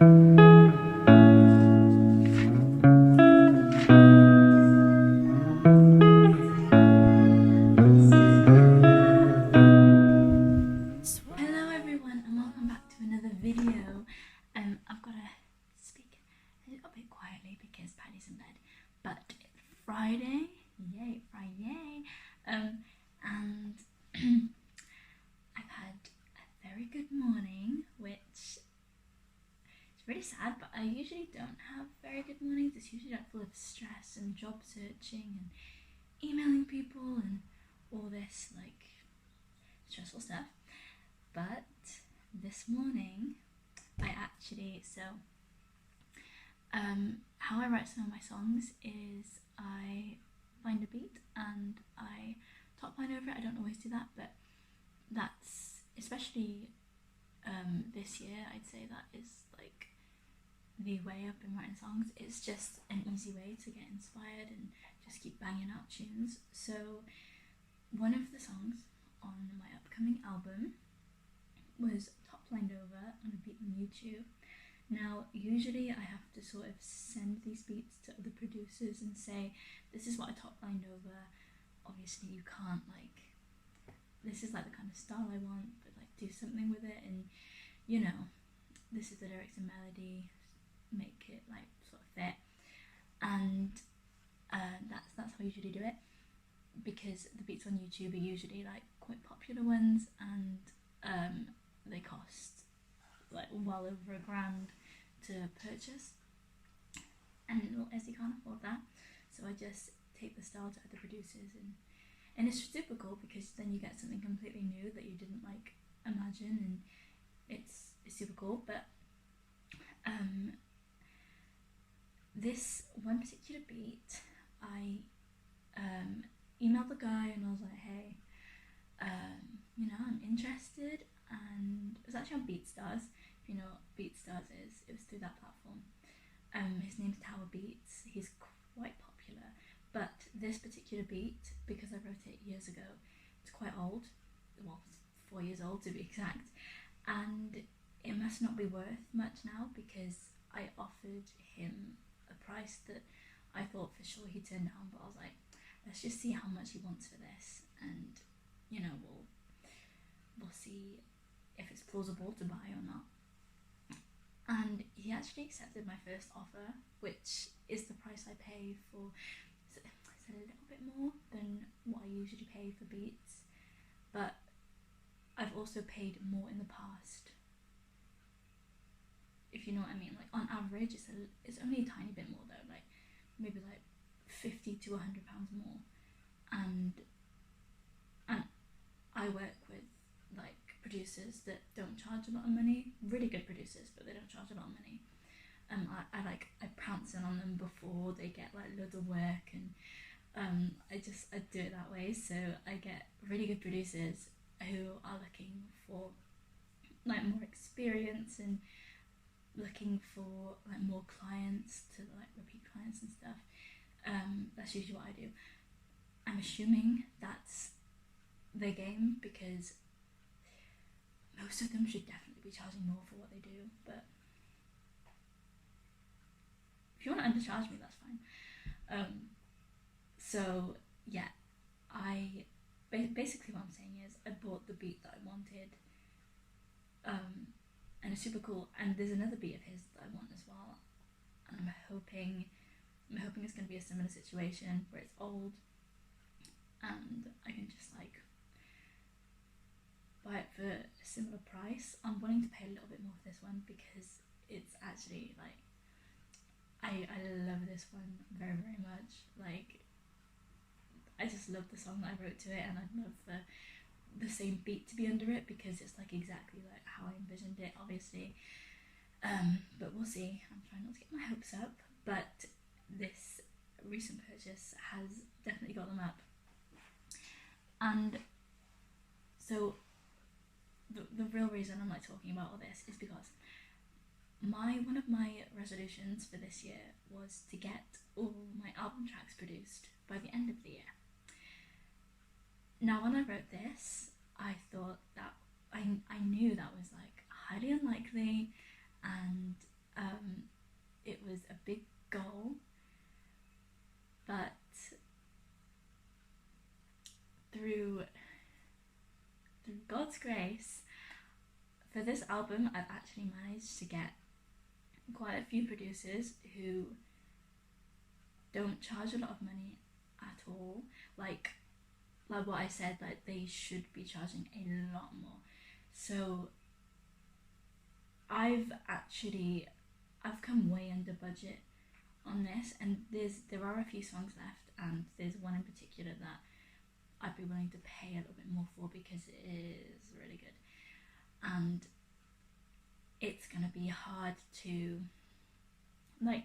Hello everyone and welcome back to another video. I've got to speak a little bit quietly because Paddy's in bed, but it's Friday, yay, Friday, and I've had a very good morning, which is really sad, but I usually don't have very good mornings. It's usually like full of stress and job searching and emailing people and all this like stressful stuff. But this morning, how I write some of my songs is I find a beat and I top line over it. I don't always do that, but that's, especially this year, I'd say that is like the way I've been writing songs. It's just an easy way to get inspired and just keep banging out tunes. So one of the songs on my upcoming album was top lined over on a beat on YouTube. Now usually I have to sort of send these beats to other producers and say, this is what I top lined over. Obviously you can't, like, this is like the kind of style I want, but like do something with it, and you know, this is the lyrics and melody, make it like sort of fit. And that's how I usually do it, because the beats on YouTube are usually like quite popular ones, and they cost like well over $1,000 to purchase, and little Essie can't afford that, so I just take the style to other producers, and it's super cool because then you get something completely new that you didn't like imagine, and it's super cool. But this one particular beat, I emailed the guy and I was like, hey, you know, I'm interested, and it was actually on BeatStars. If you know what BeatStars is, it was through that platform. His name's Tower Beats. He's quite popular, but this particular beat, because I wrote it years ago, it's quite old, well, 4 years old to be exact, and it must not be worth much now, because I offered him a price that I thought for sure he'd turn down, but I was like, let's just see how much he wants for this, and you know, we'll see if it's plausible to buy or not. And he actually accepted my first offer, which is the price I pay for. It's a little bit more than what I usually pay for beats, but I've also paid more in the past, if you know what I mean. Like on average, it's only a tiny bit more though, like maybe like £50 to £100 more, and I work with like producers that don't charge a lot of money, really good producers, but they don't charge a lot of money. I pounce in on them before they get like loads of work, and I do it that way. So I get really good producers who are looking for like more experience and looking for like more clients, to like repeat clients and stuff. That's usually what I do. I'm assuming that's their game, because most of them should definitely be charging more for what they do, but if you want to undercharge me, that's fine. So yeah, I basically what I'm saying is I bought the beat that I wanted, and it's super cool, and there's another beat of his that I want as well, and I'm hoping it's going to be a similar situation where it's old and I can just like buy it for a similar price. I'm willing to pay a little bit more for this one because it's actually like, I love this one very, very much. Like, I just love the song that I wrote to it, and I'd love the same beat to be under it, because it's like exactly like how I envisioned it, obviously. But we'll see. I'm trying not to get my hopes up, but this recent purchase has definitely got them up. And so the real reason I'm like talking about all this is because one of my resolutions for this year was to get all my album tracks produced by the end of the year. Now when I wrote this, I thought that I knew that was like highly unlikely, and this album, I've actually managed to get quite a few producers who don't charge a lot of money at all. Like what I said, like they should be charging a lot more. So I've come way under budget on this, and there are a few songs left, and there's one in particular that I'd be willing to pay a little bit more for because it is really good, and it's gonna be hard to, like,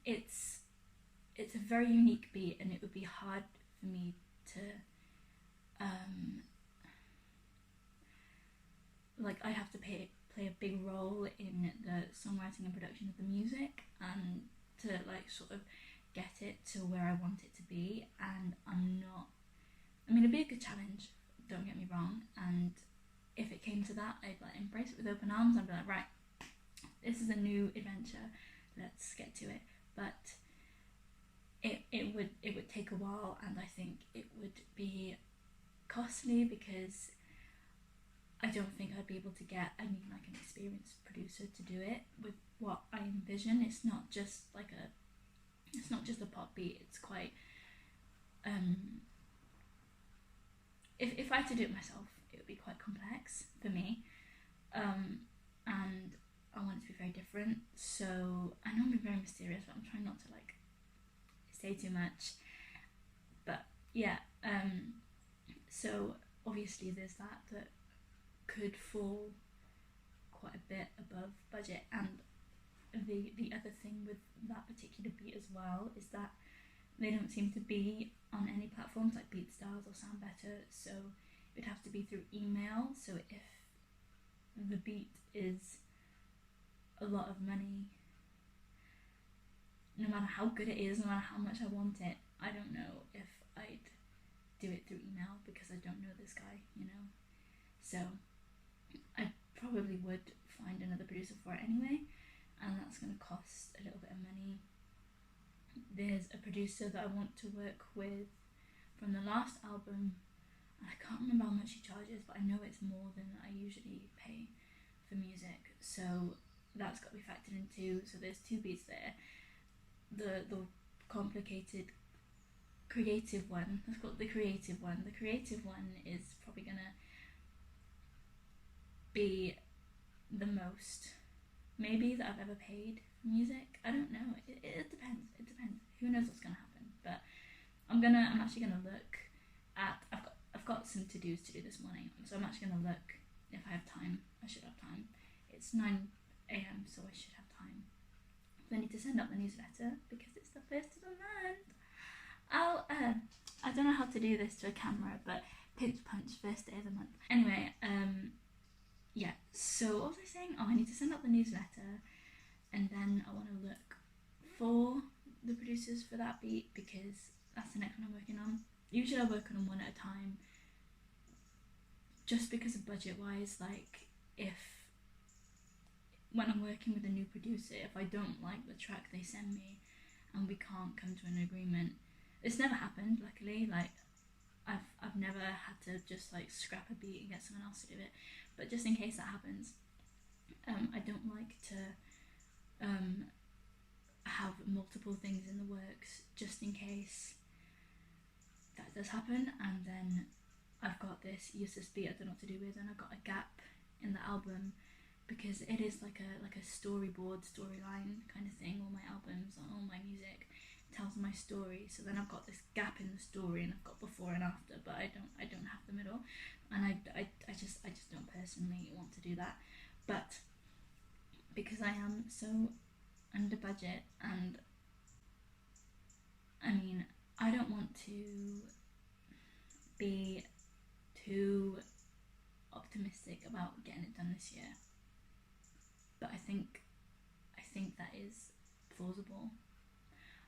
it's a very unique beat, and it would be hard for me to like I have to play a big role in the songwriting and production of the music, and to like sort of get it to where I want it to be. And it'd be a good challenge, don't get me wrong, and if it came to that, I'd like embrace it with open arms. I'd be like, right, this is a new adventure, let's get to it. But it would take a while, and I think it would be costly because I don't think I'd be able to get, I need like an experienced producer to do it with what I envision. It's not just a pop beat, it's quite if I had to do it myself, it would be quite complex for me, and I want it to be very different. So I know I'm being very mysterious, but I'm trying not to like say too much. But yeah, so obviously there's that could fall quite a bit above budget. And the other thing with that particular beat as well is that they don't seem to be on any platforms like BeatStars or Sound Better, so it would have to be through email. So if the beat is a lot of money, no matter how good it is, no matter how much I want it, I don't know if I'd do it through email because I don't know this guy, So I probably would find another producer for it anyway, and that's going to cost a little bit of money. There's a producer that I want to work with from the last album, and I can't remember how much he charges, but I know it's more than I usually pay for music, so that's got to be factored in too. So there's two beats there. The complicated creative one, let's call it the creative one. The creative one is probably gonna be the most maybe that I've ever paid for music. I don't know, it depends, who knows what's gonna happen. But I'm actually gonna look at, I've got some to-dos to do this morning, so I'm actually gonna look if I have time. I should have time. It's 9 a.m, so I should have time. I need to send out the newsletter because it's the first of the month. I don't know how to do this to a camera, but pinch punch, first day of the month. Anyway, yeah, so what was I saying? Oh, I need to send out the newsletter, and then I want to look for the producers for that beat because that's the next one I'm working on. Usually I work on them one at a time, just because of budget wise. Like, when I'm working with a new producer, if I don't like the track they send me and we can't come to an agreement, it's never happened, luckily. Like, I've never had to just like scrap a beat and get someone else to do it, but just in case that happens, I don't like to have multiple things in the works just in case that does happen. And then I've got this useless beat I don't know what to do with, and I've got a gap in the album because it is like a storyline kind of thing. All my albums, all my music tells my story, so then I've got this gap in the story, and I've got before and after, but I don't have the middle, and I just don't personally want to do that. But because I am so under budget, and I mean, I don't want to be too optimistic about getting it done this year, but I think that is plausible.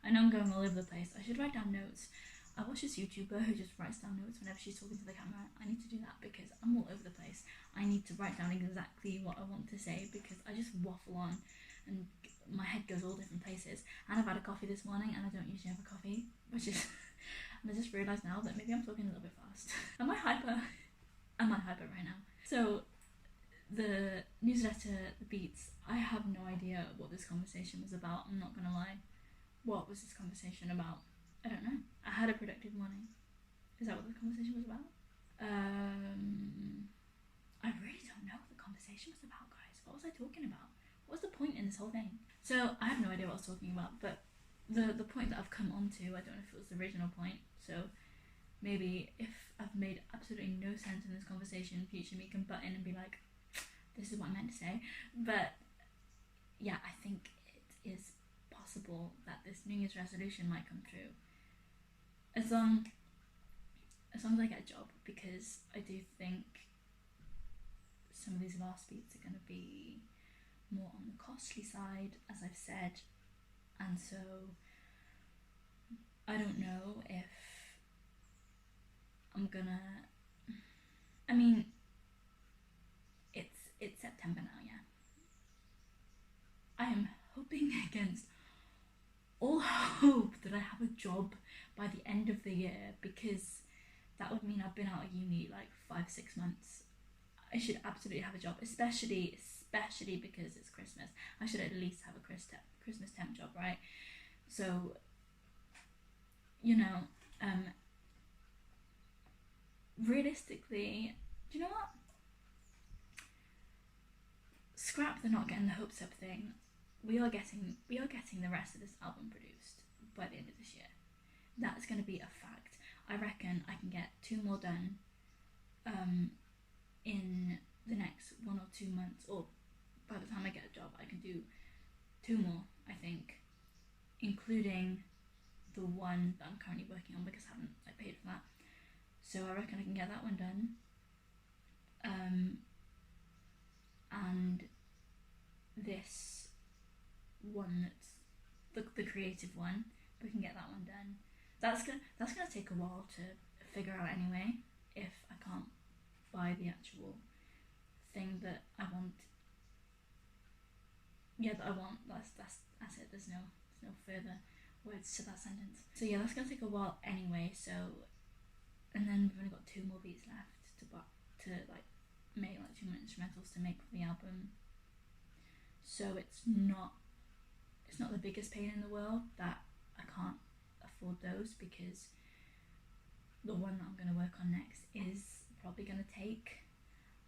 I know I'm going all over the place. I should write down notes. I watch this YouTuber who just writes down notes whenever she's talking to the camera. I need to do that because I'm all over the place. I need to write down exactly what I want to say because I just waffle on and my head goes all different places. And I've had a coffee this morning, and I don't usually have a coffee, which is, and I just realised now that maybe I'm talking a little bit fast. Am I hyper right now? So the newsletter, the beats, I have no idea what this conversation was about. I'm not gonna lie. What was this conversation about? I don't know. I had a productive morning. Is that what the conversation was about? I really don't know what the conversation was about, guys. What was I talking about? What was the point in this whole thing? So I have no idea what I was talking about, but the point that I've come onto, I don't know if it was the original point, so maybe if I've made absolutely no sense in this conversation, future me can butt in and be like, this is what I meant to say. But yeah, I think it is possible that this New Year's resolution might come true. As long as I get a job, because I do think some of these last beats are going to be more on the costly side, as I've said, and so I don't know if I'm gonna. I mean, it's September now, yeah. I am hoping against all hope that I have a job by the end of the year, because that would mean I've been out of uni like 5-6 months. I should absolutely have a job, especially because it's Christmas. I should at least have a Christmas temp job, right? So, realistically, do you know what? Scrap the not getting the hopes up thing. We are getting the rest of this album produced by the end of this year. That's going to be a fact. I reckon I can get 2 more done in the next 1 or 2 months, or by the time I get a job I can do 2 more, I think, including the one that I'm currently working on because I haven't paid for that. So I reckon I can get that one done. And this one, that's the creative one, we can get that one done. That's gonna take a while to figure out anyway, if I can't buy the actual thing that I want. Yeah, that I want. That's it. There's no further words to that sentence. So yeah, that's gonna take a while anyway. So, and then we've only got 2 more beats left to make 2 more instrumentals to make for the album. So it's not the biggest pain in the world that I can't afford those, because the one that I'm going to work on next is probably going to take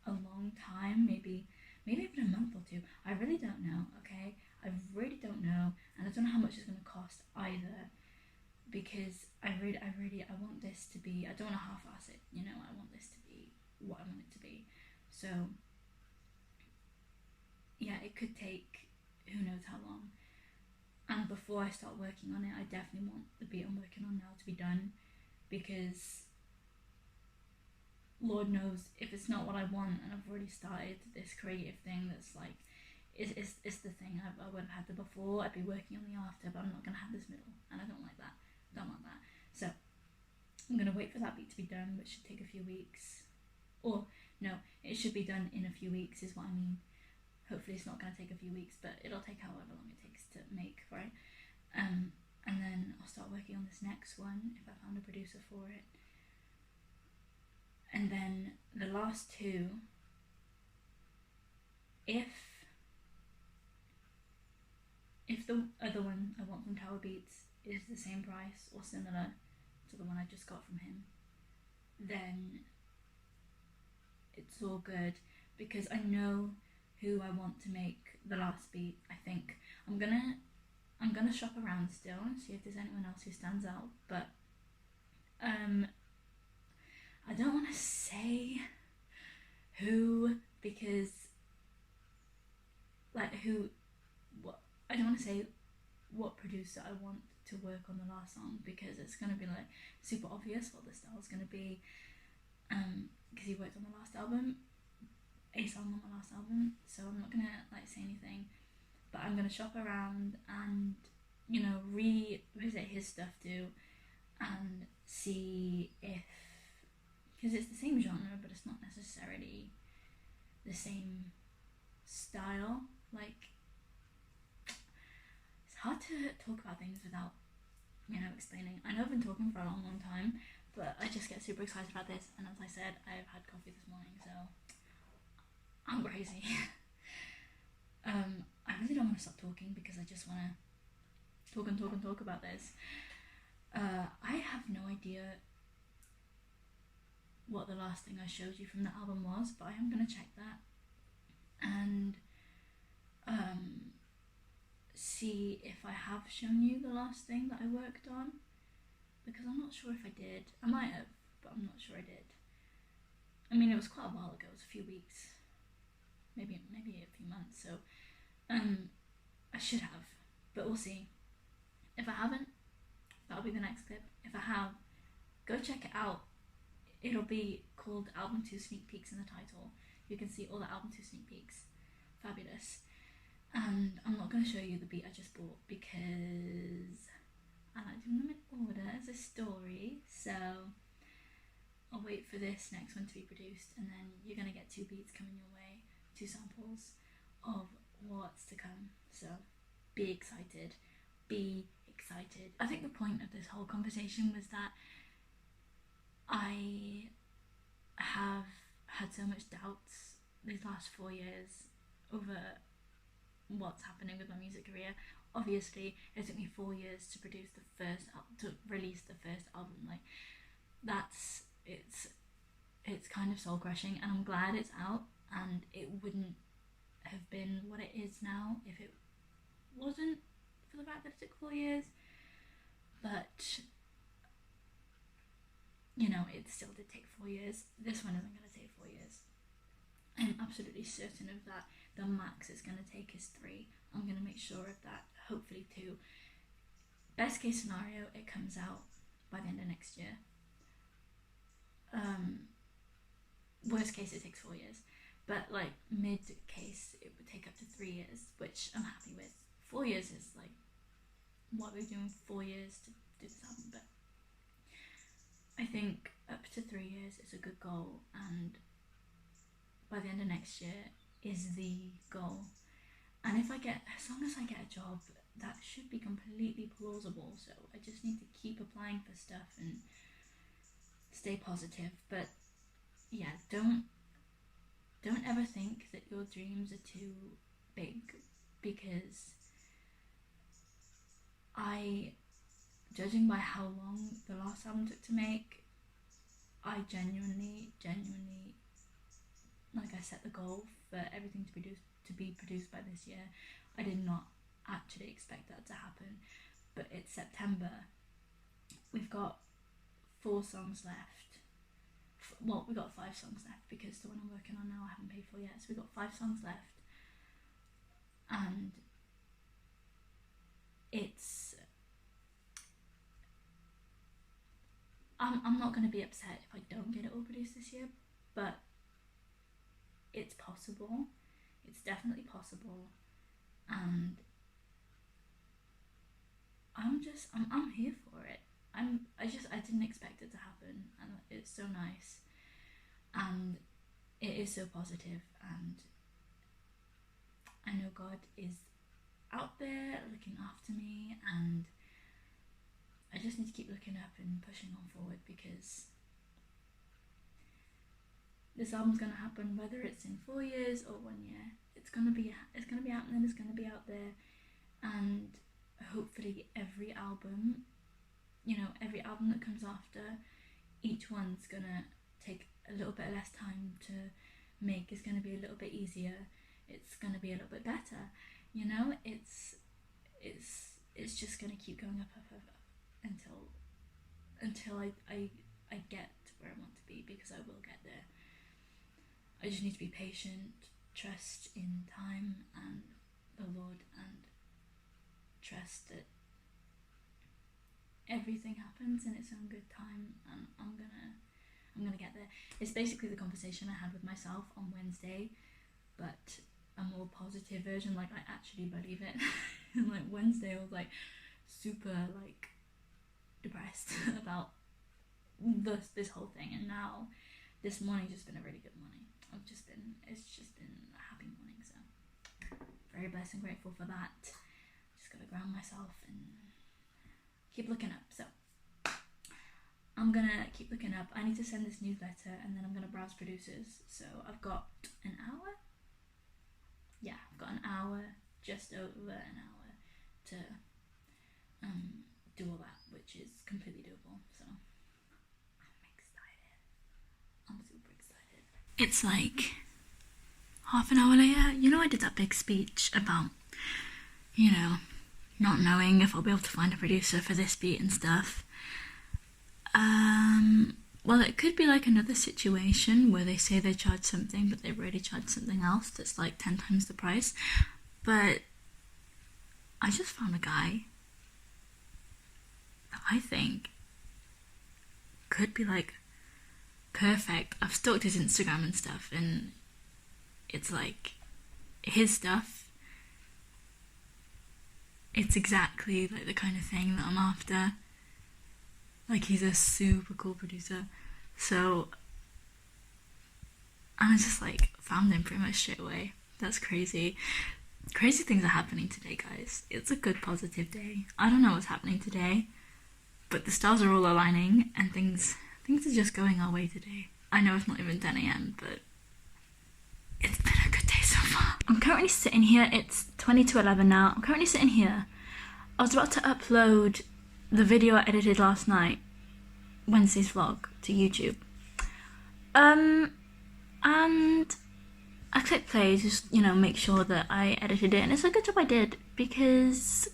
a long time, maybe even a month or 2. I really don't know, okay? I really don't know, and I don't know how much it's going to cost either, because I want this to be, I don't want to half-ass it, I want this to be what I want it to be. So yeah, it could take who knows how long. And before I start working on it, I definitely want the beat I'm working on now to be done, because Lord knows if it's not what I want, and I've already started this creative thing that's it's the thing I would have had the before, I'd be working on the after, but I'm not going to have this middle, and I don't like that. So I'm going to wait for that beat to be done, which should take a few weeks. Or no, it should be done in a few weeks is what I mean. Hopefully it's not going to take a few weeks, but it'll take however long it takes to make, right? And then I'll start working on this next one if I found a producer for it. And then the last 2, if the other one I want from Tower Beats is the same price or similar to the one I just got from him, then it's all good, because I know who I want to make the last beat. I think I'm gonna shop around still and see if there's anyone else who stands out, but I don't want to say who, because I don't want to say what producer I want to work on the last song, because it's gonna be super obvious what the style's gonna be, because he worked on the last album, a song on the last album, so I'm not gonna say anything, but I'm gonna shop around and revisit his stuff too, and see if, because it's the same genre but it's not necessarily the same style. It's hard to talk about things without explaining. I know I've been talking for a long time, but I just get super excited about this, and as I said, I've had coffee this morning, so I'm crazy. I really don't want to stop talking because I just want to talk about this. I have no idea what the last thing I showed you from the album was, but I am going to check that and see if I have shown you the last thing that I worked on, because I'm not sure if I did. I might have, but I'm not sure I did. I mean, it was quite a while ago. It was a few weeks, maybe a few months. So I should have, but we'll see. If I haven't, that'll be the next clip. If I have, go check it out. It'll be called Album 2 Sneak Peeks in the title. You can see all the Album 2 sneak peeks. Fabulous. And I'm not going to show you the beat I just bought because I like doing them in order as a story. So I'll wait for this next one to be produced, and then you're going to get 2 beats coming your way, 2 samples of what's to come. So be excited. Be excited. I think the point of this whole conversation was that I have had so much doubts these last 4 years over what's happening with my music career. Obviously, it took me 4 years to release the first album. Like, it's kind of soul crushing, and I'm glad it's out, and it wouldn't have been what it is now if it wasn't for the fact that it took 4 years. But it still did take 4 years. This one isn't going to take 4 years. I'm absolutely certain of that. The max it's going to take is 3. I'm going to make sure of that, hopefully 2. Best case scenario, it comes out by the end of next year. Worst case, it takes 4 years. But like mid case, it would take up to 3 years, which I'm happy with. 4 years is like what we're doing, 4 years to do this album, but I think up to 3 years is a good goal, and by the end of next year is the goal. And as long as I get a job, that should be completely plausible. So I just need to keep applying for stuff and stay positive. But yeah, don't ever think that your dreams are too big, because judging by how long the last album took to make, I genuinely, like, I set the goal for everything to be produced by this year. I did not actually expect that to happen, but it's September. We've got 4 songs left. Well, we've got 5 songs left, because the one I'm working on now I haven't paid for yet. So we've got 5 songs left, and I'm not going to be upset if I don't get it all produced this year, but it's possible. It's definitely possible, and I'm here for it. I didn't expect it to happen, and it's so nice, and it is so positive, and I know God is out there looking after me, and I just need to keep looking up and pushing on forward, because this album's gonna happen whether it's in 4 years or 1 year. It's gonna be happening. It's gonna be out there, and hopefully every album that comes after, each one's gonna take a little bit less time to make. It's gonna be a little bit easier. It's gonna be a little bit better. It's just gonna keep going up until I get to where I want to be, because I will get there. I just need to be patient, trust in time and the Lord, and trust that everything happens in its own good time, and I'm gonna get there. It's basically the conversation I had with myself on Wednesday, but a more positive version. Like, I actually believe it. And like Wednesday I was like super like depressed about this whole thing, and now this morning's just been a really good morning. It's just been a happy morning, so very blessed and grateful for that. Just gotta ground myself and keep looking up. So I'm gonna keep looking up. I need to send this newsletter, and then I'm gonna browse producers. So I've got an hour yeah, I've got an hour, just over an hour to do all that, which is completely doable. So I'm excited. I'm super excited. It's like half an hour later. You know, I did that big speech about, you know, not knowing if I'll be able to find a producer for this beat and stuff. Well, it could be like another situation where they say they charge something, but they really charge something else that's like 10 times the price. But I just found a guy that I think could be like perfect. I've stalked his Instagram and stuff, and it's like his stuff. It's exactly like the kind of thing that I'm after. Like, he's a super cool producer. So I just like found him pretty much straight away. That's crazy. Crazy things are happening today, guys. It's a good positive day. I don't know what's happening today, but the stars are all aligning and things are just going our way today. I know it's not even 10 a.m, but it's been a good day so far. I'm currently sitting here. It's 20 to 11 now. I'm currently sitting here. I was about to upload the video I edited last night, Wednesday's vlog, to YouTube. And I clicked play, just, you know, make sure that I edited it, and it's a good job I did, because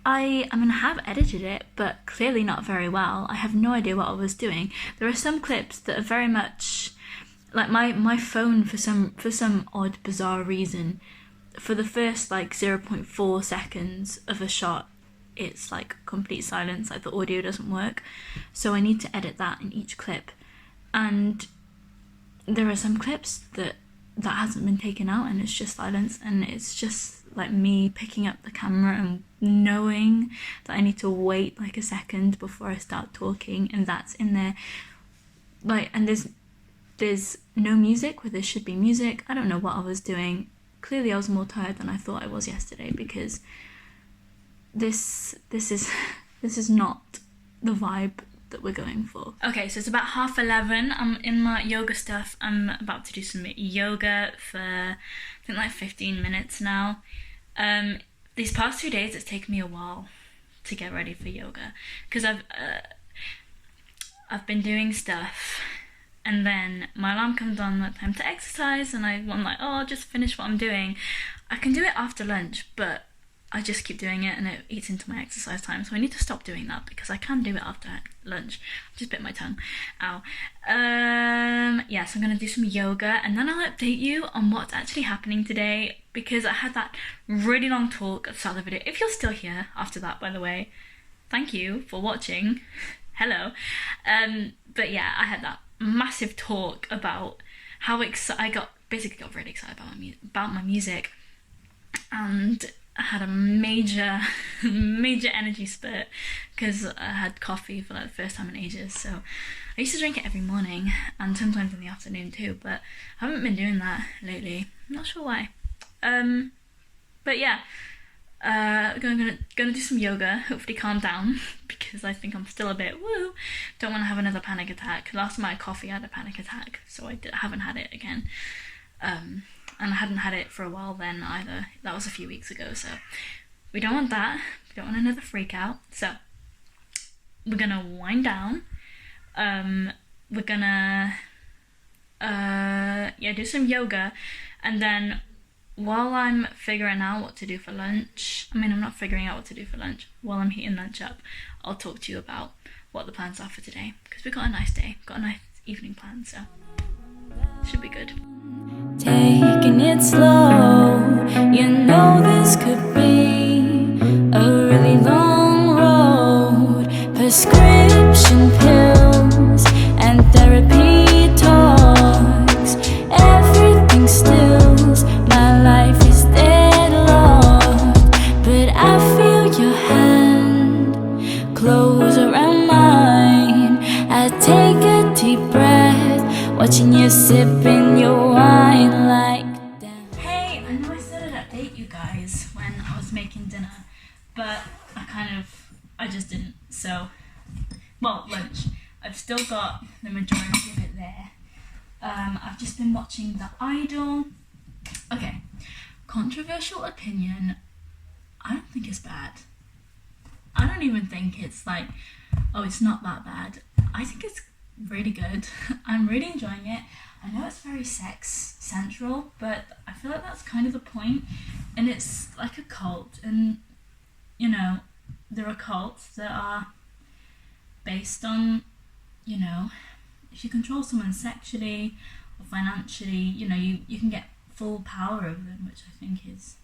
I mean, I have edited it, but clearly not very well. I have no idea what I was doing. There are some clips that are very much like my phone, for some odd, bizarre reason, for the first like 0.4 seconds of a shot, it's like complete silence, like the audio doesn't work. So I need to edit that in each clip. And there are some clips that hasn't been taken out, and it's just silence, and it's just like me picking up the camera and knowing that I need to wait like a second before I start talking, and that's in there. Like, and there's no music where there should be music. I don't know what I was doing. Clearly I was more tired than I thought I was yesterday, because this is not the vibe that we're going for. Okay, so it's about 11:30. I'm in my yoga stuff. I'm about to do some yoga for I think like 15 minutes now. These past 2 days it's taken me a while to get ready for yoga, because I've been doing stuff, and then my alarm comes on, like time to exercise, and I'm like, oh, I'll just finish what I'm doing. I can do it after lunch, but I just keep doing it and it eats into my exercise time, so I need to stop doing that, because I can do it after lunch. I just bit my tongue. Ow. Yeah, so I'm gonna do some yoga, and then I'll update you on what's actually happening today, because I had that really long talk at the start of the video. If you're still here after that, by the way, thank you for watching. Hello. But yeah, I had that massive talk about how I got really excited about my music, and I had a major energy spurt because I had coffee for like the first time in ages. So I used to drink it every morning and sometimes in the afternoon too, but I haven't been doing that lately. I'm not sure why. But yeah, gonna do some yoga, hopefully calm down, because I think I'm still a bit woo. Don't want to have another panic attack. Last time I had coffee, I had a panic attack, so I haven't had it again. And I hadn't had it for a while then either. That was a few weeks ago, so we don't want that. We don't want another freak out. So we're gonna wind down. We're gonna do some yoga, and then while I'm figuring out what to do for lunch, I'm not figuring out what to do for lunch, while I'm heating lunch up, I'll talk to you about what the plans are for today, because we've got a nice day, got a nice evening plan, so should be good. Taking it slow, you know this could be a really long road. Prescription pills and therapy talks, everything stills, my life is deadlocked. But I feel your hand close around mine. I take a deep breath, watching you sipping your wine like damn. Hey, I know I said I'd update you guys when I was making dinner, but I just didn't. So, well, lunch. I've still got the majority of it there. I've just been watching The Idol. Okay, controversial opinion. I don't think it's bad. I don't even think it's like, oh, it's not that bad. I think it's really good. I'm really enjoying it. I know it's very sex central, but I feel like that's kind of the point. And it's like a cult, and you know, there are cults that are based on, you know, if you control someone sexually or financially, you know, you can get full power over them, which I think is,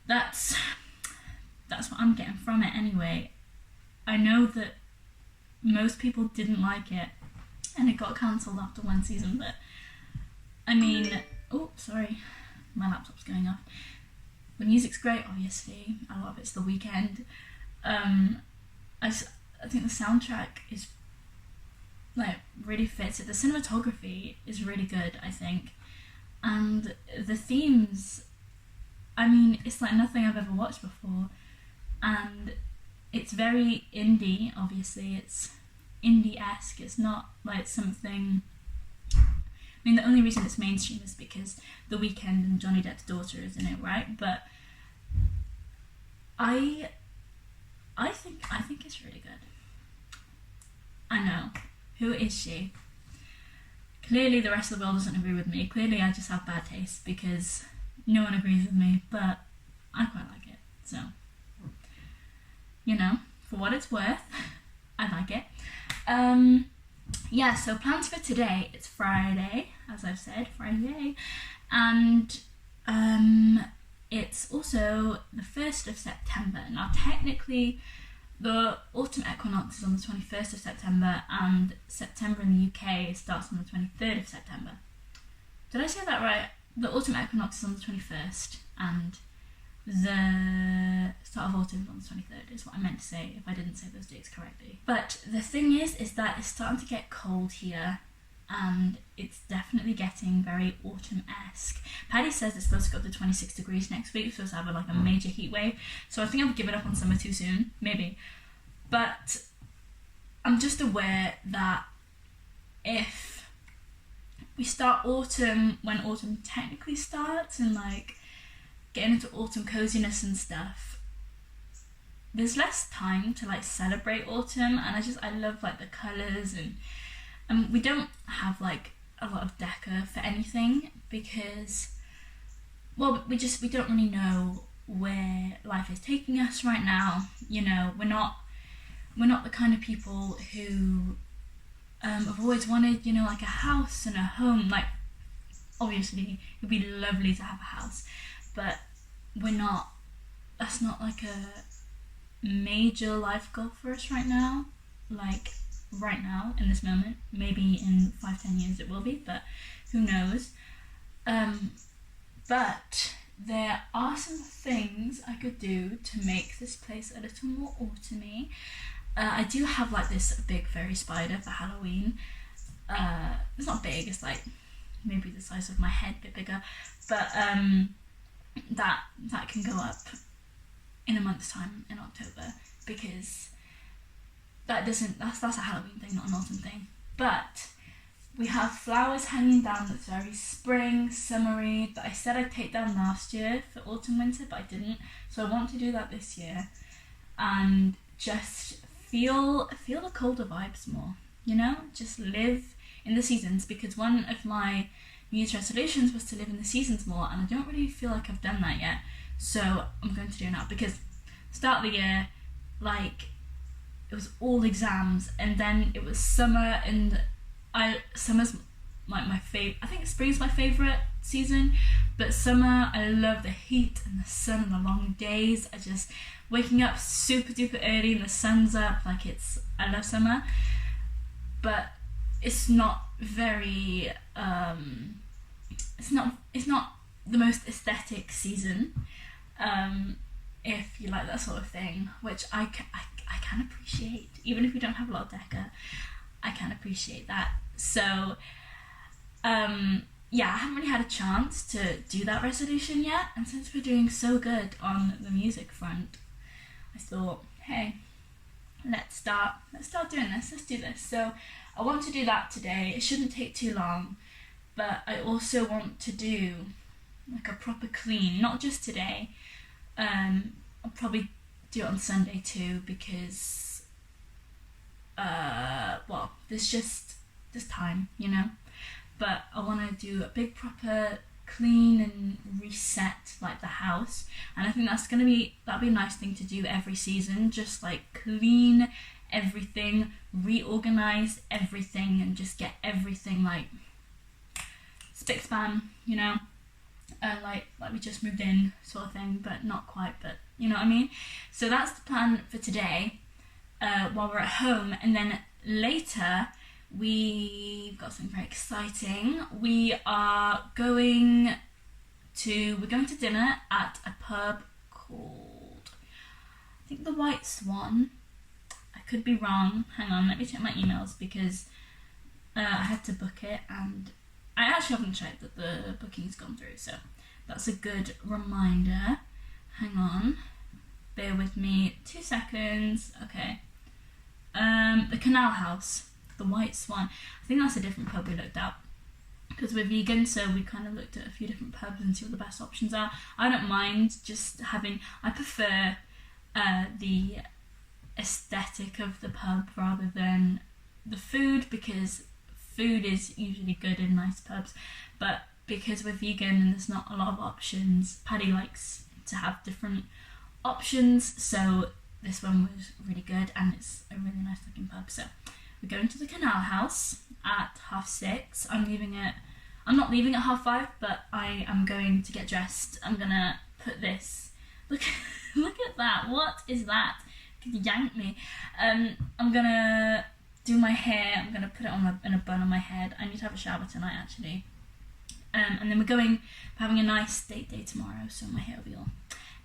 that's what I'm getting from it anyway. I know that most people didn't like it and it got cancelled after one season, but I mean, oh, sorry, my laptop's going off. The music's great, obviously. I love it's The Weeknd. I think the soundtrack is like really fits it. The cinematography is really good, I think, and the themes. I mean, it's like nothing I've ever watched before, and it's very indie. Obviously, it's indie-esque. It's not like something. I mean, the only reason it's mainstream is because The Weeknd and Johnny Depp's daughter is in it, right? But I think it's really good. I know. Who is she? Clearly the rest of the world doesn't agree with me. Clearly I just have bad taste because no one agrees with me, but I quite like it. So, you know, for what it's worth, I like it. Yeah, so plans for today, it's Friday, as I've said, Friday, and it's also the 1st of September. Now technically the autumn equinox is on the 21st of September, and September in the UK starts on the 23rd of September. Did I say that right? The autumn equinox is on the 21st, and the start of autumn is on the 23rd, is what I meant to say if I didn't say those dates correctly. But the thing is that it's starting to get cold here, and it's definitely getting very autumn-esque. Paddy says it's supposed to go up to 26 degrees next week. It's supposed to have like a major heat wave. So I think I've given up on summer too soon, maybe. But I'm just aware that if we start autumn when autumn technically starts, and like getting into autumn coziness and stuff, there's less time to like celebrate autumn, and I love like the colours, and we don't have like a lot of decor for anything because, well, we don't really know where life is taking us right now. You know, we're not the kind of people who have always wanted, you know, like a house and a home. Like, obviously it'd be lovely to have a house, but that's not like a major life goal for us right now. Like right now, in this moment, maybe in 5-10 years it will be, but who knows. But there are some things I could do to make this place a little more autumny. I do have like this big fairy spider for Halloween. It's not big, it's like maybe the size of my head, a bit bigger, but that can go up in a month's time in October, because that's a Halloween thing, not an autumn thing. But we have flowers hanging down that's very spring, summery, that I said I'd take down last year for autumn winter, but I didn't. So I want to do that this year and just feel the colder vibes more, you know? Just live in the seasons, because one of my New Year's resolutions was to live in the seasons more, and I don't really feel like I've done that yet. So I'm going to do it now, because start of the year, like, it was all exams, and then it was summer, and summer's like my favorite. I think spring's my favorite season, but summer, I love the heat and the sun and the long days. I just waking up super duper early and the sun's up, like I love summer, but it's not very it's not the most aesthetic season, if you like that sort of thing, which I can appreciate. Even if we don't have a lot of decor, I can appreciate that. So yeah, I haven't really had a chance to do that resolution yet, and since we're doing so good on the music front, I thought, hey, let's start doing this, let's do this. So I want to do that today. It shouldn't take too long, but I also want to do like a proper clean, not just today. I'll probably do it on Sunday too, because well, there's time, you know. But I want to do a big proper clean and reset like the house, and I think that'd be a nice thing to do every season, just like clean everything, reorganize everything, and just get everything like spick span, you know, like we just moved in sort of thing, but not quite, but you know what I mean. So that's the plan for today, while we're at home. And then later we've got something very exciting. We're going to dinner at a pub called, I think, the White Swan. I could be wrong. Hang on, let me check my emails, because I had to book it and I actually haven't checked that the booking's gone through, so that's a good reminder. Hang on, bear with me 2 seconds. Okay, the Canal House, the White Swan. I think that's a different pub we looked at, because we're vegan, so we kind of looked at a few different pubs and see what the best options are. I don't mind just having, I prefer the aesthetic of the pub rather than the food, because food is usually good in nice pubs, but because we're vegan and there's not a lot of options, Paddy likes to have different options, so this one was really good and it's a really nice looking pub. So we're going to the Canal House at 6:30. I'm not leaving at 5:30, but I am going to get dressed. I'm gonna put this, look at that, what is that? Could yank me. I'm gonna do my hair. I'm gonna put it in a bun on my head. I need to have a shower tonight, actually. And then we're having a nice date day tomorrow, so my hair will be all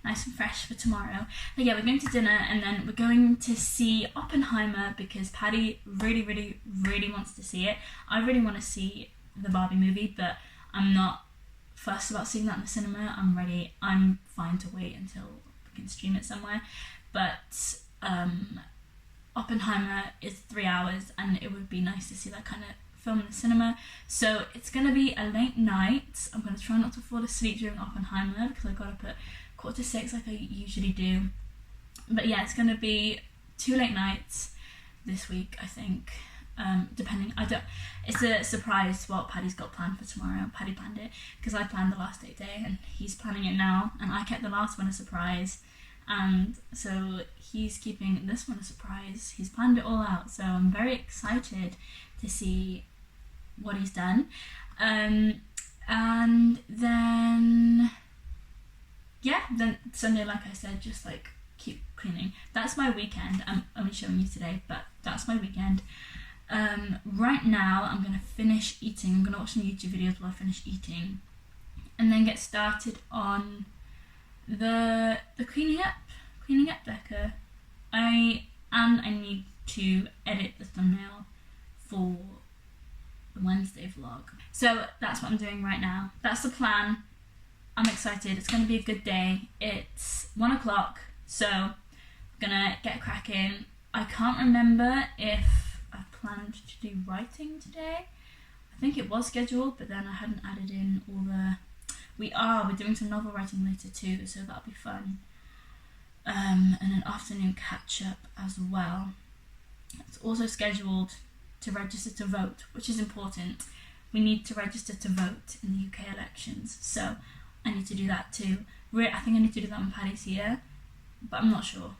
nice and fresh for tomorrow. But yeah, we're going to dinner, and then we're going to see Oppenheimer, because Paddy really, really, really wants to see it. I really want to see the Barbie movie, but I'm not fussed about seeing that in the cinema. I'm ready. I'm fine to wait until we can stream it somewhere. But Oppenheimer is 3 hours, and it would be nice to see that kind of film in the cinema. So it's going to be a late night. I'm going to try not to fall asleep during Oppenheimer, because I got up at 5:45 like I usually do. But yeah, it's going to be 2 late nights this week, I think. It's a surprise what Paddy's got planned for tomorrow. Paddy planned it, because I planned the last date day and he's planning it now, and I kept the last one a surprise, and so he's keeping this one a surprise. He's planned it all out, so I'm very excited to see what he's done. And then Sunday, like I said, just like keep cleaning. That's my weekend. I'm only showing you today, but that's my weekend. Right now I'm gonna finish eating. I'm gonna watch some YouTube videos while I finish eating, and then get started on the cleaning up decor. I need to edit the thumbnail for the Wednesday vlog. So that's what I'm doing right now. That's the plan. I'm excited. It's gonna be a good day. It's 1 o'clock, so I'm gonna get cracking. I can't remember if I planned to do writing today. I think it was scheduled, but then I hadn't added in all the... We're doing some novel writing later too, so that'll be fun. And an afternoon catch-up as well. It's also scheduled to register to vote, which is important. We need to register to vote in the UK elections, so I need to do that too. I think I need to do that when Paddy's here, but I'm not sure.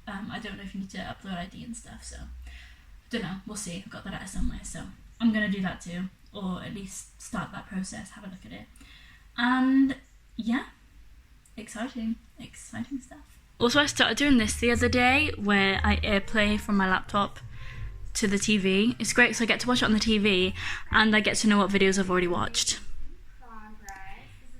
I don't know if you need to upload ID and stuff, so I don't know, we'll see. I've got that out somewhere, so I'm gonna do that too, or at least start that process, have a look at it. And yeah, exciting stuff. Also, I started doing this the other day, where I AirPlay from my laptop to the TV. It's great, so I get to watch it on the TV, and I get to know what videos I've already watched.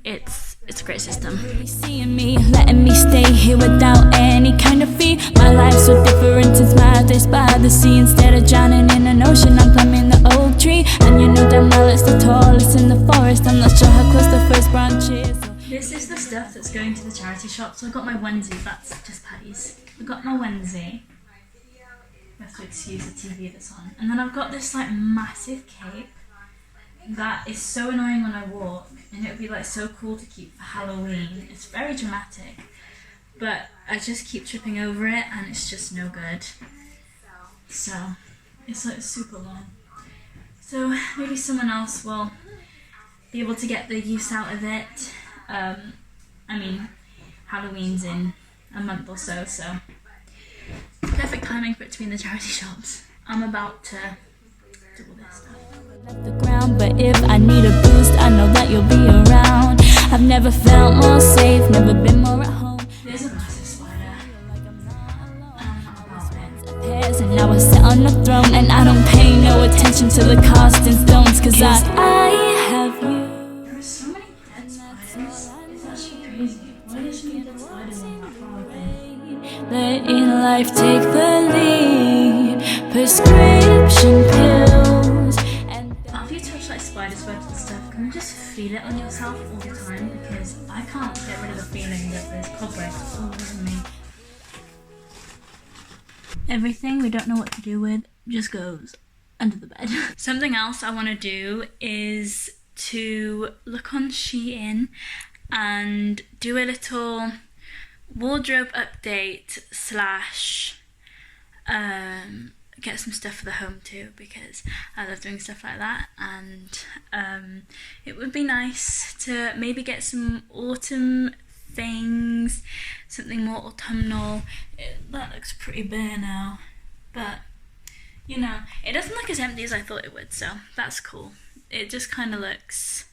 It's a great system. Seeing me, letting me stay here without any kind of fee. My life's so different since my days by the sea. Instead of drowning in an ocean, I'm climbing the oak tree. And you know damn well it's the tallest in the forest. I'm not sure how close the first branch is. This is the stuff that's going to the charity shop. So I got my onesie. That's just Paddy's. I got my onesie. I have to excuse the TV that's on. And then I've got this like massive cape. that is so annoying when I walk, and it would be like so cool to keep for Halloween. It's very dramatic, but I just keep tripping over it and it's just no good. So it's like super long. So maybe someone else will be able to get the use out of it. I mean, Halloween's in a month or so, so perfect timing for it to be in the charity shops. I'm about to do all this stuff. The ground, but if I need a boost, I know that you'll be around. I've never felt more safe, never been more at home. There's a massive spider. And now I sit on the throne, and I don't pay no attention to the cost in stones, cause I have you. There are so many dead spiders. It's actually crazy. Why does she need dead spiders on that far away? Letting life take the lead. Prescription pills. After you touch like spider webs and stuff, can you just feel it on yourself all the time? Because I can't get rid of the feeling that there's cobwebs all over me. Everything we don't know what to do with just goes under the bed. Something else I want to do is to look on Shein and do a little wardrobe update / get some stuff for the home too, because I love doing stuff like that, and it would be nice to maybe get some autumn things, something more autumnal. That looks pretty bare now, but you know, it doesn't look as empty as I thought it would, so that's cool. It just kind of looks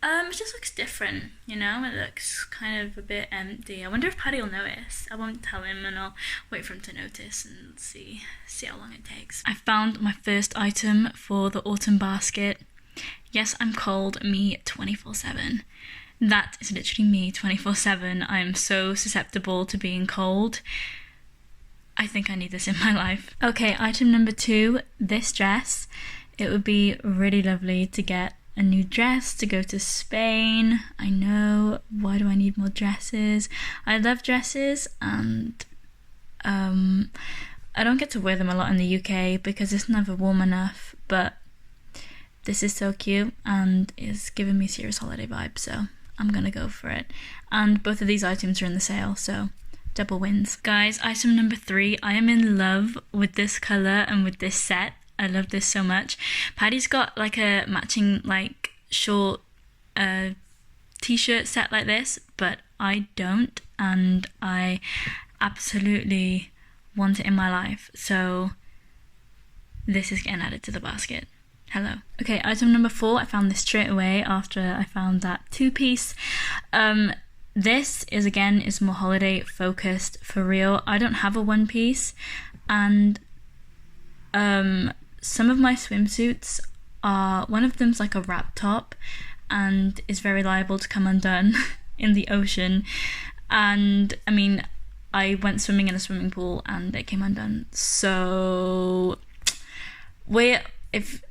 it just looks different, you know. It looks kind of a bit empty. I wonder if Paddy will notice. I won't tell him, and I'll wait for him to notice and see how long it takes. I found my first item for the autumn basket. Yes, I'm cold, me 24/7. That is literally me 24/7. I am so susceptible to being cold. I think I need this in my life. Okay, item number 2, this dress. It would be really lovely to get a new dress to go to Spain. I know, why do I need more dresses? I love dresses, and I don't get to wear them a lot in the UK because it's never warm enough, but this is so cute and it's giving me serious holiday vibes, so I'm gonna go for it. And both of these items are in the sale, so double wins. Guys, item number 3, I am in love with this colour and with this set. I love this so much. Paddy's got like a matching like short t-shirt set like this, but I don't, and I absolutely want it in my life, so this is getting added to the basket. Hello. Okay, item number 4, I found this straight away after I found that 2-piece. This is more holiday focused for real. I don't have a 1-piece, and some of my swimsuits are, one of them's like a wrap top and is very liable to come undone in the ocean, and I mean, I went swimming in a swimming pool and it came undone. So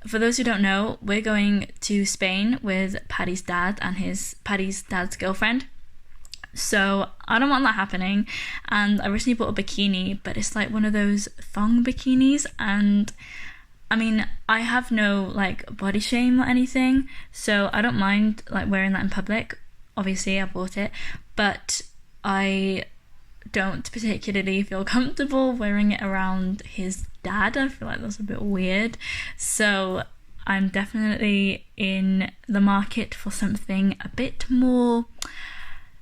for those who don't know, we're going to Spain with Paddy's dad and Paddy's dad's girlfriend. So I don't want that happening, and I recently bought a bikini, but it's like one of those thong bikinis, and I mean, I have no like body shame or anything, so I don't mind like wearing that in public. Obviously I bought it, but I don't particularly feel comfortable wearing it around his dad. I feel like that's a bit weird, so I'm definitely in the market for something a bit more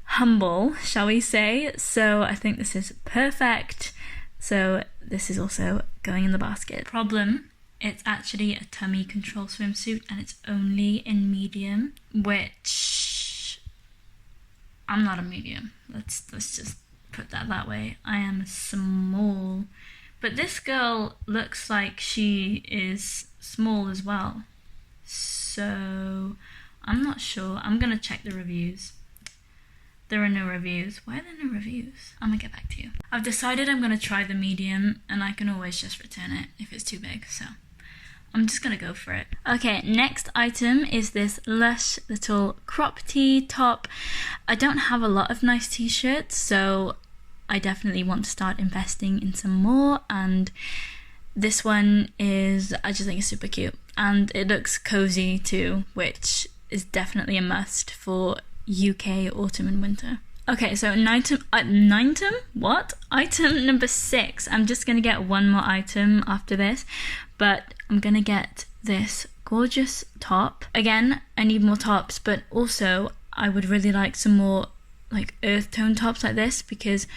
humble, shall we say. So I think this is perfect, so this is also going in the basket. Problem, it's actually a tummy control swimsuit and it's only in medium, which I'm not a medium. Let's just put that way. I am a small, but this girl looks like she is small as well, so I'm not sure. I'm gonna check the reviews. There are no reviews. Why are there no reviews? I'm gonna get back to you. I've decided I'm gonna try the medium, and I can always just return it if it's too big, so I'm just gonna go for it. Okay, next item is this lush little crop tee top. I don't have a lot of nice t-shirts, so I definitely want to start investing in some more, and this one is, I just think it's super cute. and it looks cozy too, which is definitely a must for UK autumn and winter. Okay, so item number 6. I'm just gonna get one more item after this, but I'm gonna get this gorgeous top. Again, I need more tops, but also I would really like some more like earth tone tops like this, because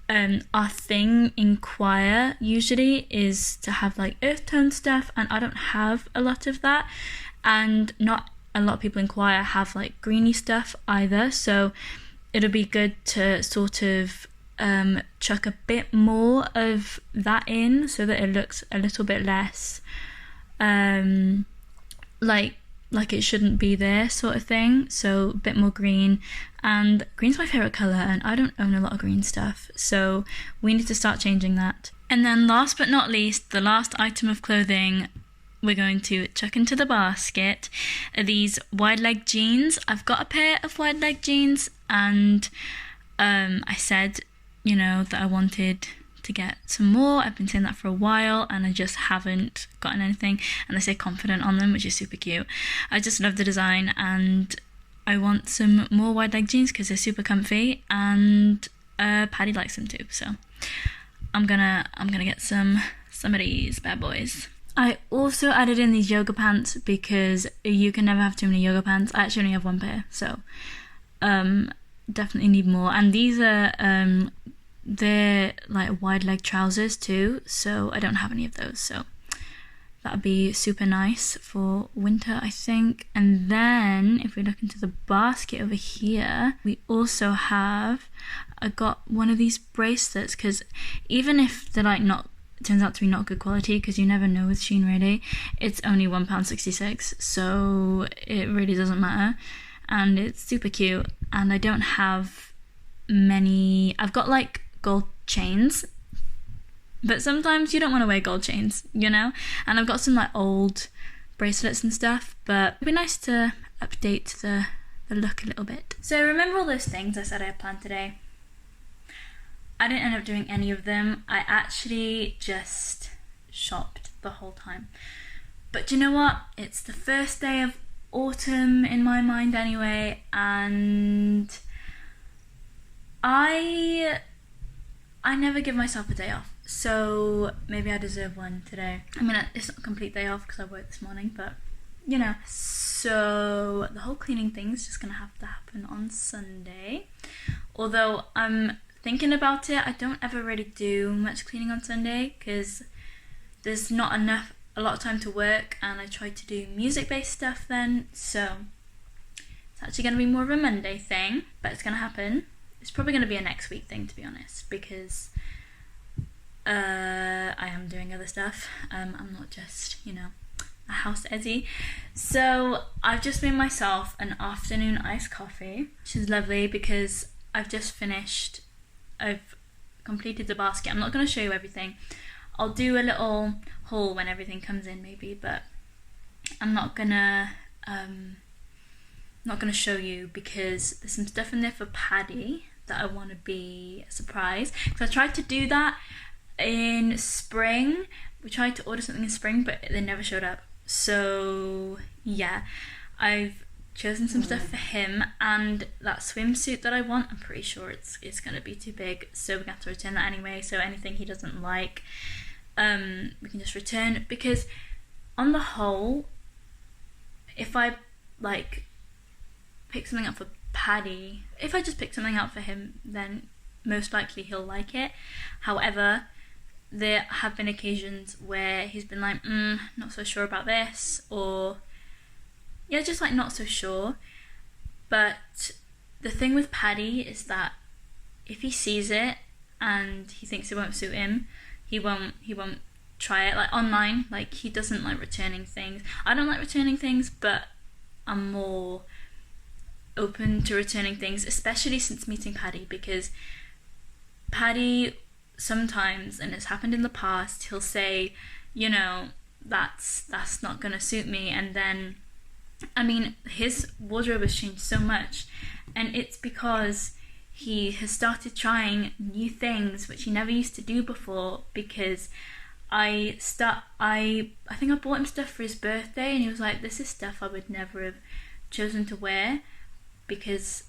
our thing in choir usually is to have like earth tone stuff, and I don't have a lot of that, and not a lot of people in choir have like greeny stuff either, so it'll be good to sort of chuck a bit more of that in so that it looks a little bit less like it shouldn't be there sort of thing. So a bit more green, and green's my favourite colour, and I don't own a lot of green stuff, so we need to start changing that. And then last but not least, the last item of clothing we're going to chuck into the basket are these wide leg jeans. I've got a pair of wide leg jeans, and I said, that I wanted to get some more. I've been saying that for a while, and I just haven't gotten anything, and they say confident on them, which is super cute. I just love the design, and I want some more wide leg jeans because they're super comfy, and Paddy likes them too, so I'm gonna get some of these bad boys. I also added in these yoga pants because you can never have too many yoga pants. I actually only have one pair, so definitely need more. And these are they're like wide leg trousers too, so I don't have any of those, so that'd be super nice for winter, I think. And then if we look into the basket over here, we also have, I got one of these bracelets, because even if they're like not, it turns out to be not good quality, because you never know with Shein really, it's only £1.66, so it really doesn't matter, and it's super cute. And I don't have many, I've got like gold chains, but sometimes you don't want to wear gold chains, and I've got some like old bracelets and stuff, but it'd be nice to update the look a little bit. So remember all those things I said I had planned today? I didn't end up doing any of them. I actually just shopped the whole time. But you know what? It's the first day of autumn in my mind anyway, and I never give myself a day off, so maybe I deserve one today. I mean, it's not a complete day off because I worked this morning, but so the whole cleaning thing's just gonna have to happen on Sunday. Although I'm thinking about it, I don't ever really do much cleaning on Sunday because there's not a lot of time to work, and I try to do music-based stuff then, so it's actually going to be more of a Monday thing, but it's going to happen. It's probably going to be a next week thing, to be honest, because I am doing other stuff. I'm not just, a house Ezzy. So I've just made myself an afternoon iced coffee, which is lovely because I've completed the basket. I'm not going to show you everything. I'll do a little haul when everything comes in maybe, but I'm not gonna show you because there's some stuff in there for Paddy that I want to be a surprise, because I tried to do that in spring. We tried to order something in spring, but they never showed up. So yeah, I've chosen some stuff for him, and that swimsuit that I want, I'm pretty sure it's going to be too big, so we're going to have to return that anyway. So anything he doesn't like, we can just return, because on the whole, if I pick something up for Paddy, if I just pick something out for him, then most likely he'll like it. However, there have been occasions where he's been like, not so sure about this, or just like not so sure. But the thing with Paddy is that if he sees it and he thinks it won't suit him, he won't try it. Like online, like he doesn't like returning things. I don't like returning things, but I'm more open to returning things, especially since meeting Paddy, because Paddy sometimes, and it's happened in the past, he'll say, that's not gonna suit me, and then his wardrobe has changed so much, and it's because he has started trying new things which he never used to do before, because I think I bought him stuff for his birthday, and he was like, this is stuff I would never have chosen to wear because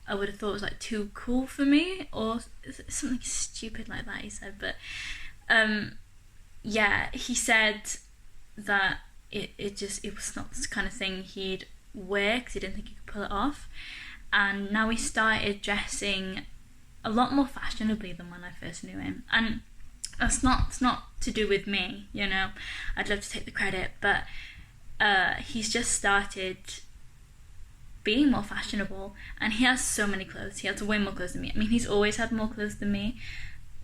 I would have thought it was like too cool for me, or something stupid like that he said. But yeah, he said that it was not the kind of thing he'd wear because he didn't think he could pull it off. And now he started dressing a lot more fashionably than when I first knew him. And it's not to do with me, you know. I'd love to take the credit, but he's just started being more fashionable, and he has so many clothes. He has way more clothes than me. I mean, he's always had more clothes than me.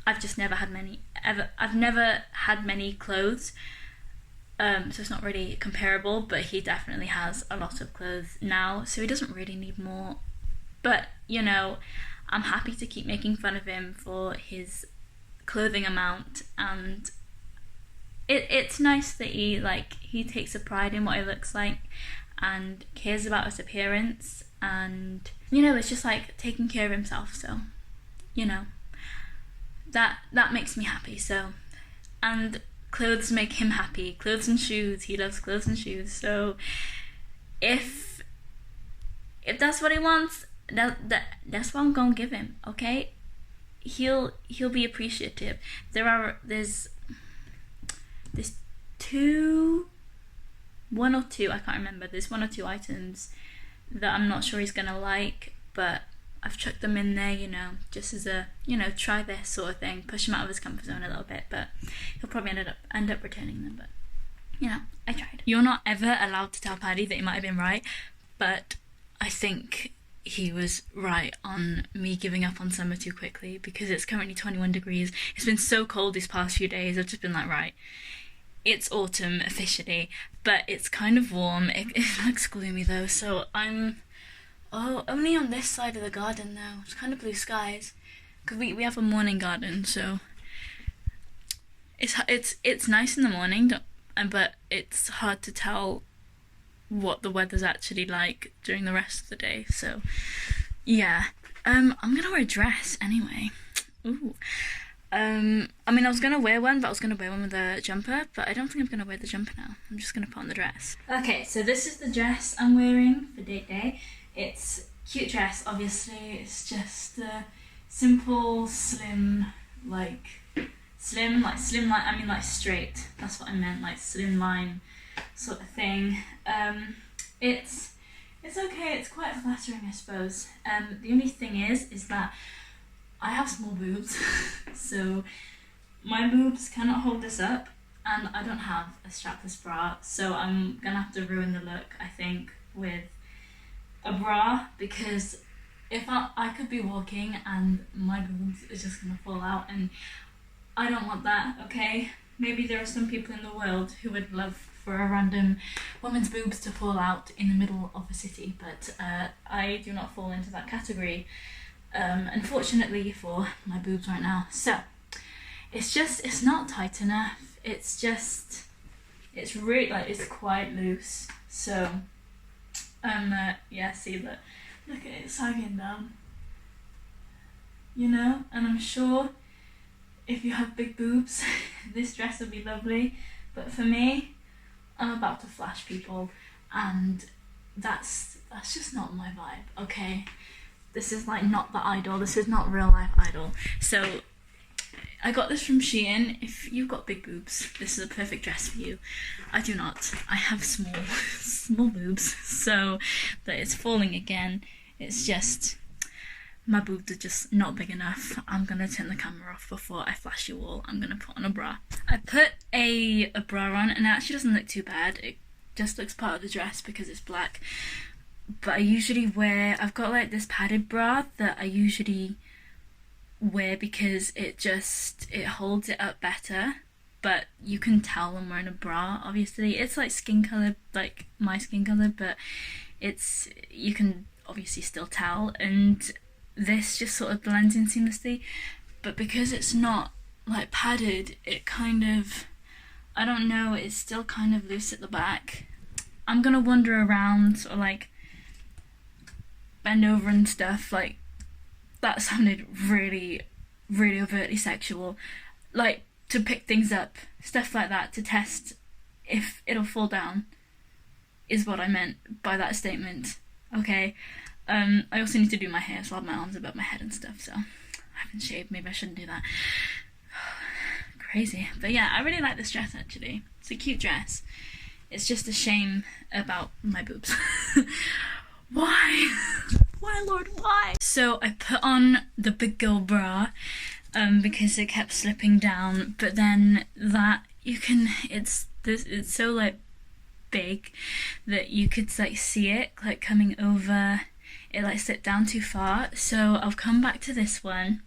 I've just never had many ever. I've never had many clothes, so it's not really comparable. But he definitely has a lot of clothes now, so he doesn't really need more. But you know, I'm happy to keep making fun of him for his clothing amount, and it's nice that he takes a pride in what he looks like and cares about his appearance, and you know, it's just like taking care of himself. So you know, that makes me happy. So, and clothes make him happy. Clothes and shoes, he loves clothes and shoes. So if that's what he wants, that's what I'm gonna give him. Okay, he'll be appreciative. There's one or two, I can't remember. There's one or two items that I'm not sure he's gonna like, but I've chucked them in there, you know, just as a, you know, try this sort of thing, push him out of his comfort zone a little bit. But he'll probably end up returning them. But you know, I tried. You're not ever allowed to tell Paddy that he might have been right, but I think he was right on me giving up on summer too quickly, because it's currently 21 degrees. It's been so cold these past few days. I've just been like, right, it's autumn officially, but it's kind of warm. It looks gloomy though, so I'm only on this side of the garden now. It's kind of blue skies, because we have a morning garden, so it's nice in the morning, but it's hard to tell what the weather's actually like during the rest of the day. So yeah, I'm gonna wear a dress anyway. Ooh. I mean, I was gonna wear one, but I was gonna wear one with a jumper, but I don't think I'm gonna wear the jumper now. I'm just gonna put on the dress. Okay, so this is the dress I'm wearing for date day. It's a cute dress, obviously. It's just a simple, slim line, I mean like straight. That's what I meant, like slim line sort of thing. It's okay, it's quite flattering, I suppose. The only thing is that I have small boobs, so my boobs cannot hold this up, and I don't have a strapless bra, so I'm gonna have to ruin the look, I think, with a bra, because if I could be walking and my boobs are just gonna fall out, and I don't want that, okay? Maybe there are some people in the world who would love for a random woman's boobs to fall out in the middle of a city, but I do not fall into that category, unfortunately for my boobs right now. So it's not tight enough. It's really, like, it's quite loose. So yeah, see, look at it sagging down, you know. And I'm sure if you have big boobs, this dress would be lovely, but for me, I'm about to flash people, and that's just not my vibe, okay? This is like not the Idol. This is not real life Idol. So I got this from Shein. If you've got big boobs, this is a perfect dress for you. I do not. I have small boobs, so that it's falling again. It's just my boobs are just not big enough. I'm gonna turn the camera off before I flash you all. I'm gonna put on a bra. I put a bra on, and it actually doesn't look too bad. It just looks part of the dress because it's black. But I usually I've got like this padded bra that I usually wear because it holds it up better. But you can tell I'm wearing a bra, obviously. It's like skin colour, like my skin colour, but you can obviously still tell. And this just sort of blends in seamlessly. But because it's not like padded, it kind of, I don't know, it's still kind of loose at the back. I'm gonna wander around, or like bend over and stuff. Like, that sounded really, really overtly sexual. Like, to pick things up, stuff like that, to test if it'll fall down, is what I meant by that statement. Okay. I also need to do my hair, so I have my arms above my head and stuff, so I haven't shaved. Maybe I shouldn't do that. Crazy. But yeah, I really like this dress actually. It's a cute dress. It's just a shame about my boobs. Why? Why, Lord, why? So I put on the big girl bra because it kept slipping down, but then that it's so like big that you could like see it like coming over. It like slipped down too far, so I've come back to this one.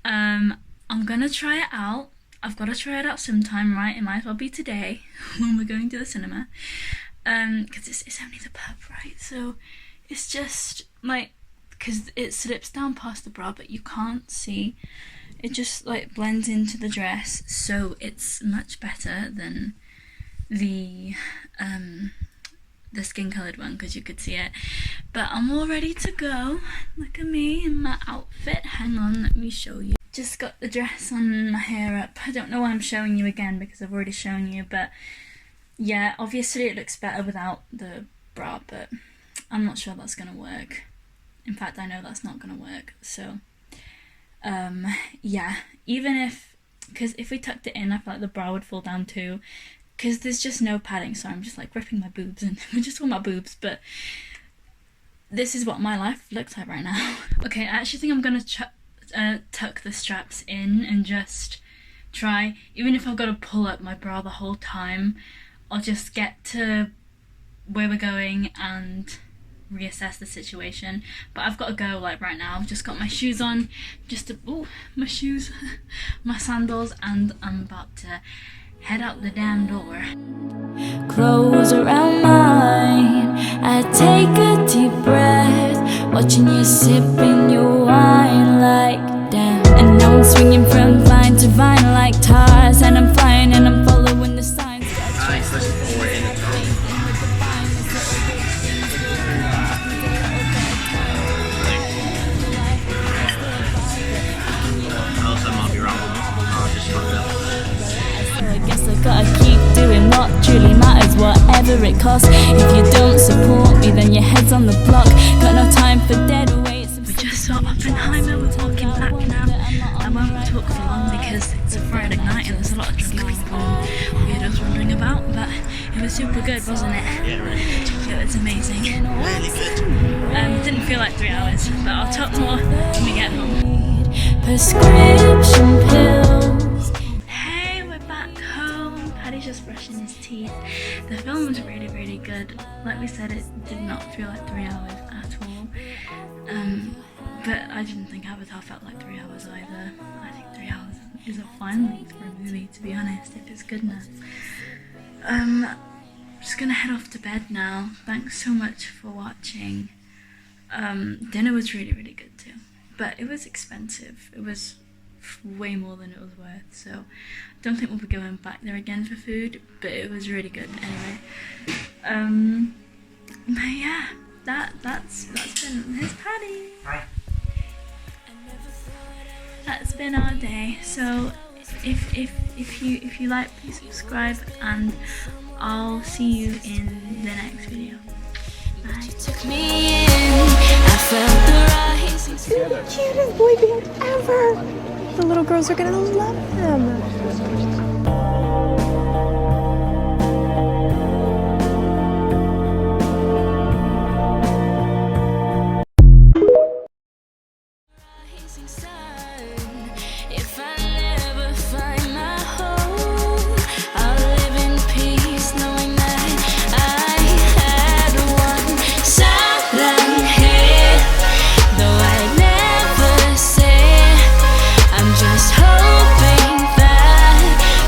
I'm gonna try it out. I've got to try it out sometime, right? It might as well be today when we're going to the cinema, because it's only the pub, right? So it's just like, because it slips down past the bra, but you can't see. It just like blends into the dress, so it's much better than the skin coloured one, because you could see it. But I'm all ready to go. Look at me in my outfit. Hang on, let me show you. Just got the dress on, my hair up. I don't know why I'm showing you again, because I've already shown you, but yeah, obviously it looks better without the bra, but I'm not sure that's gonna work. In fact, I know that's not gonna work. So yeah, even if, because if we tucked it in, I feel like the bra would fall down too, because there's just no padding. So I'm just like gripping my boobs, and we're just talking about boobs, but this is what my life looks like right now. Okay, I actually think I'm gonna tuck the straps in and just try, even if I've got to pull up my bra the whole time, I'll just get to where we're going and reassess the situation. But I've got to go like right now. I've just got my shoes on, my shoes, my sandals, and I'm about to head out the damn door. Clothes around mine, I take a deep breath, watching you sipping your wine like damn. And now I'm swinging from vine to vine like tires, and I'm flying and I'm following the signs. I guess I gotta keep doing what truly matters, whatever it costs. If you don't support me, then your head's on the block. Got no time for dead weights. We just saw Oppenheimer, we're walking back now. I won't talk for long because it's a Friday night and there's a lot of drunk people and weirdos wandering about, but it was super good, wasn't it? Yeah, really good. It was amazing. Really good. Didn't feel like 3 hours, but I'll talk more when we get home. Prescription pills. Hey, we're back home. Paddy's just brushing his teeth. The film was really, really good. Like we said, it did not feel like 3 hours at all. But I didn't think Avatar felt like 3 hours either. I think 3 hours is a fine length for a movie, to be honest, if it's good enough. I'm just gonna head off to bed now. Thanks so much for watching. Dinner was really, really good too, but it was expensive. It was way more than it was worth, so I don't think we'll be going back there again for food, but it was really good anyway. But yeah, that's been his Paddy. Hi. That's been our day. So if you like, please subscribe, and I'll see you in the next video. Bye. Took me in, I felt the rising. They're the cutest boy band ever. The little girls are gonna love them.